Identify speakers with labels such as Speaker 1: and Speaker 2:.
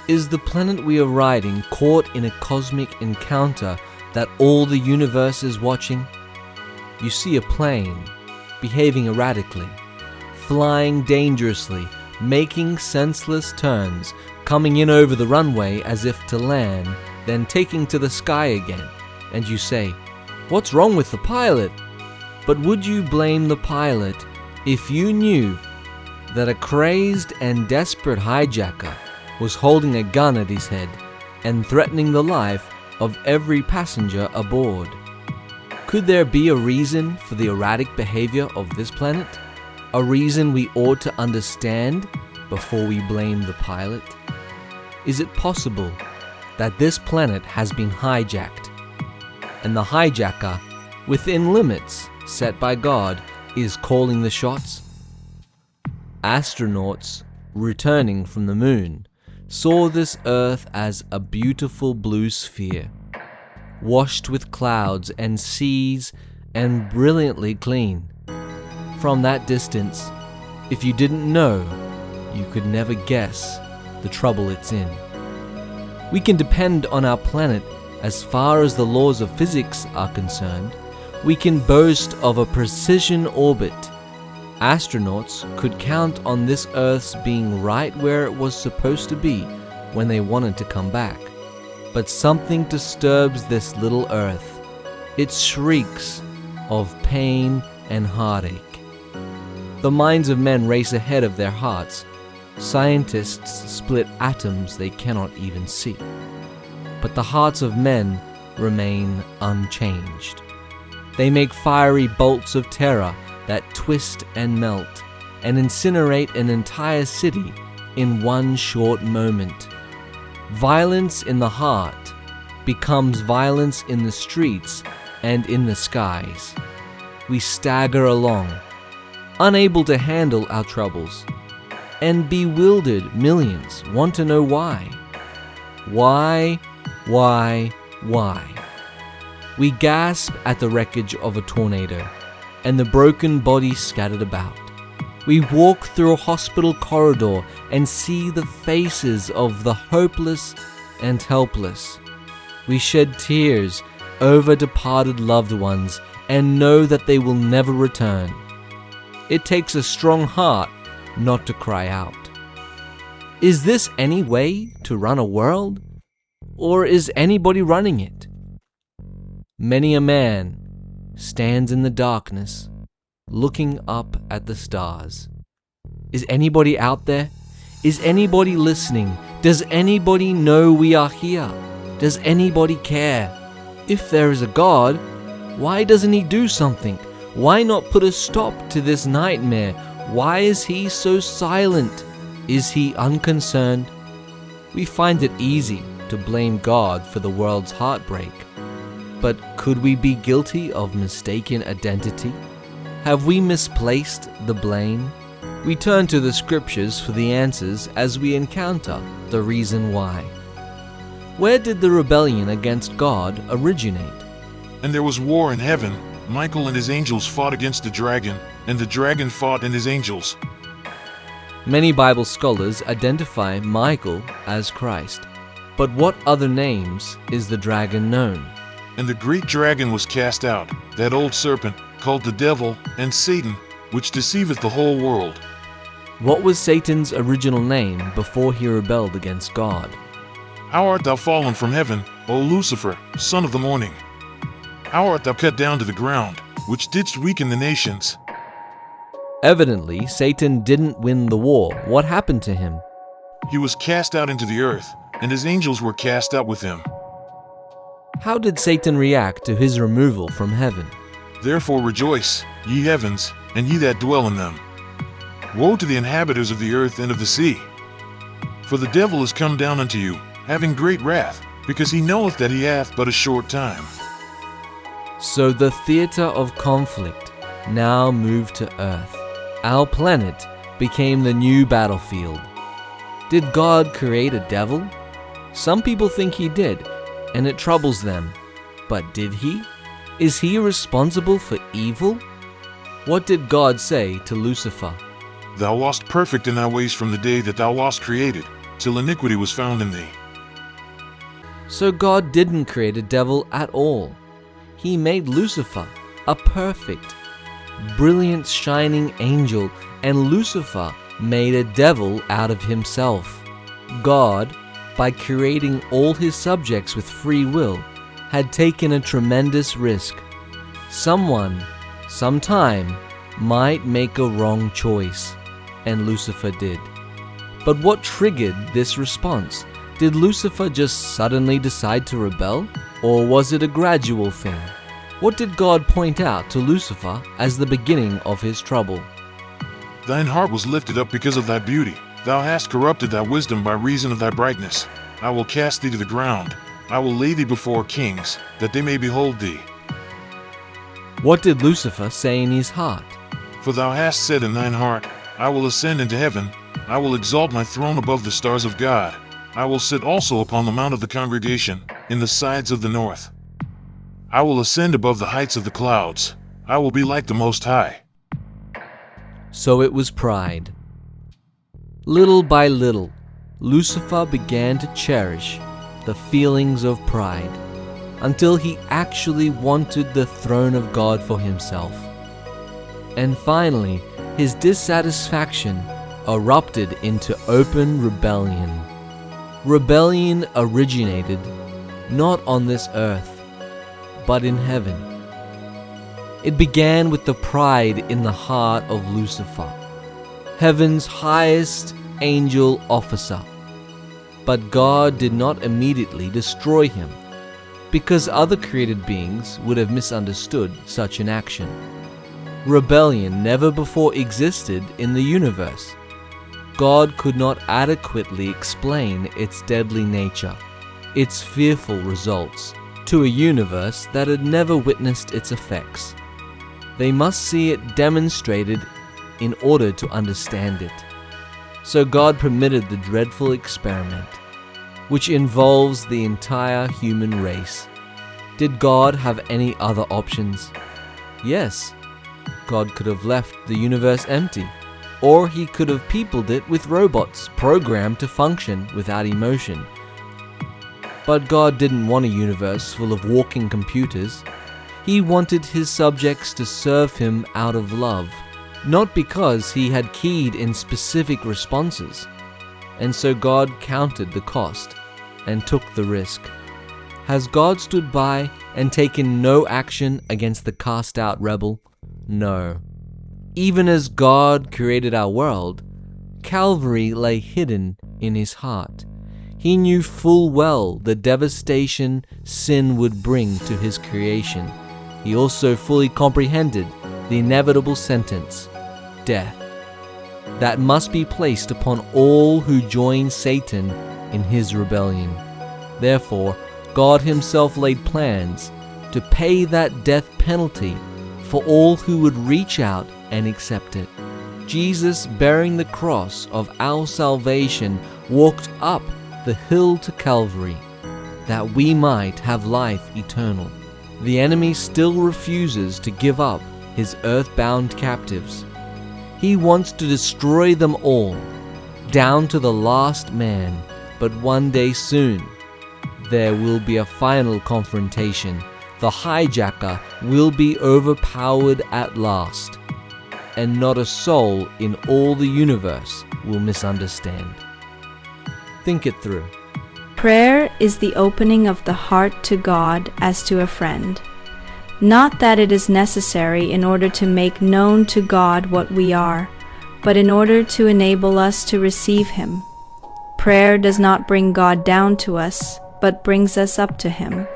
Speaker 1: Is the planet we are riding caught in a cosmic encounter that all the universe is watching? You see a plane behaving erratically, flying dangerously, making senseless turns, coming in over the runway as if to land, then taking to the sky again. And you say, "What's wrong with the pilot?" But would you blame the pilot if you knew that a crazed and desperate hijacker was holding a gun at his head and threatening the life of every passenger aboard? Could there be a reason for the erratic behavior of this planet? A reason we ought to understand before we blame the pilot? Is it possible that this planet has been hijacked, and the hijacker, within limits set by God, is calling the shots? Astronauts returning from the moon saw this Earth as a beautiful blue sphere, washed with clouds and seas and brilliantly clean. From that distance, if you didn't know, you could never guess the trouble it's in. We can depend on our planet as far as the laws of physics are concerned. We can boast of a precision orbit. Astronauts could count on this Earth's being right where it was supposed to be when they wanted to come back. But something disturbs this little Earth. It shrieks of pain and heartache. The minds of men race ahead of their hearts. Scientists split atoms they cannot even see. But the hearts of men remain unchanged. They make fiery bolts of terror that twist and melt and incinerate an entire city in one short moment. Violence in the heart becomes violence in the streets and in the skies. We stagger along, unable to handle our troubles, and bewildered millions want to know why. Why? We gasp at the wreckage of a tornado and the broken bodies scattered about. We walk through a hospital corridor and see the faces of the hopeless and helpless. We shed tears over departed loved ones and know that they will never return. It takes a strong heart not to cry out. Is this any way to run a world? Or is anybody running it? Many a man stands in the darkness, looking up at the stars. Is anybody out there? Is anybody listening? Does anybody know we are here? Does anybody care? If there is a God, why doesn't He do something? Why not put a stop to this nightmare? Why is He so silent? Is He unconcerned? We find it easy to blame God for the world's heartbreak. But could we be guilty of mistaken identity? Have we misplaced the blame? We turn to the scriptures for the answers as we encounter the reason why. Where did the rebellion against God originate?
Speaker 2: And there was war in heaven. Michael and his angels fought against the dragon, and the dragon fought and his angels.
Speaker 1: Many Bible scholars identify Michael as Christ. But what other names is the dragon known?
Speaker 2: And the great dragon was cast out, that old serpent, called the devil and Satan, which deceiveth the whole world.
Speaker 1: What was Satan's original name before he rebelled against God?
Speaker 2: How art thou fallen from heaven, O Lucifer, son of the morning? How art thou cut down to the ground, which didst weaken the nations?
Speaker 1: Evidently, Satan didn't win the war. What happened to him?
Speaker 2: He was cast out into the earth, and his angels were cast out with him.
Speaker 1: How did Satan react to his removal from heaven?
Speaker 2: Therefore rejoice, ye heavens, and ye that dwell in them. Woe to the inhabitants of the earth and of the sea! For the devil is come down unto you, having great wrath, because he knoweth that he hath but a short time.
Speaker 1: So the theater of conflict now moved to earth. Our planet became the new battlefield. Did God create a devil? Some people think He did, and it troubles them. But did He? Is He responsible for evil? What did God say to Lucifer?
Speaker 2: Thou wast perfect in thy ways from the day that thou wast created. till iniquity was found in thee.
Speaker 1: So God didn't create a devil at all. He made Lucifer a perfect, brilliant, shining angel, and Lucifer made a devil out of himself. God, by creating all his subjects with free will, had taken a tremendous risk. Someone, sometime, might make a wrong choice, and Lucifer did. But what triggered this response? Did Lucifer just suddenly decide to rebel? Or was it a gradual thing? What did God point out to Lucifer as the beginning of his trouble?
Speaker 2: Thine heart was lifted up because of thy beauty. Thou hast corrupted thy wisdom by reason of thy brightness. I will cast thee to the ground. I will lay thee before kings, that they may behold thee.
Speaker 1: What did Lucifer say in his heart?
Speaker 2: For thou hast said in thine heart, I will ascend into heaven. I will exalt my throne above the stars of God. I will sit also upon the mount of the congregation, in the sides of the north. I will ascend above the heights of the clouds. I will be like the Most High.
Speaker 1: So it was pride. Little by little, Lucifer began to cherish the feelings of pride, until he actually wanted the throne of God for himself. And finally, his dissatisfaction erupted into open rebellion. Rebellion originated not on this earth, but in heaven. It began with the pride in the heart of Lucifer, heaven's highest angel officer. But God did not immediately destroy him, because other created beings would have misunderstood such an action. Rebellion never before existed in the universe. God could not adequately explain its deadly nature, its fearful results, to a universe that had never witnessed its effects. They must see it demonstrated in order to understand it. So God permitted the dreadful experiment, which involves the entire human race. Did God have any other options? Yes, God could have left the universe empty, or he could have peopled it with robots programmed to function without emotion. But God didn't want a universe full of walking computers. He wanted his subjects to serve him out of love, not because he had keyed in specific responses. And so God counted the cost and took the risk. Has God stood by and taken no action against the cast-out rebel? No. Even as God created our world, Calvary lay hidden in his heart. He knew full well the devastation sin would bring to his creation. He also fully comprehended the inevitable sentence, death, that must be placed upon all who join Satan in his rebellion. Therefore, God himself laid plans to pay that death penalty for all who would reach out and accept it. Jesus, bearing the cross of our salvation, walked up the hill to Calvary, that we might have life eternal. The enemy still refuses to give up his earthbound captives. He wants to destroy them all, down to the last man. But one day soon, there will be a final confrontation. The hijacker will be overpowered at last, and not a soul in all the universe will misunderstand. Think it through.
Speaker 3: Prayer is the opening of the heart to God as to a friend. Not that it is necessary in order to make known to God what we are, but in order to enable us to receive Him. Prayer does not bring God down to us, but brings us up to Him.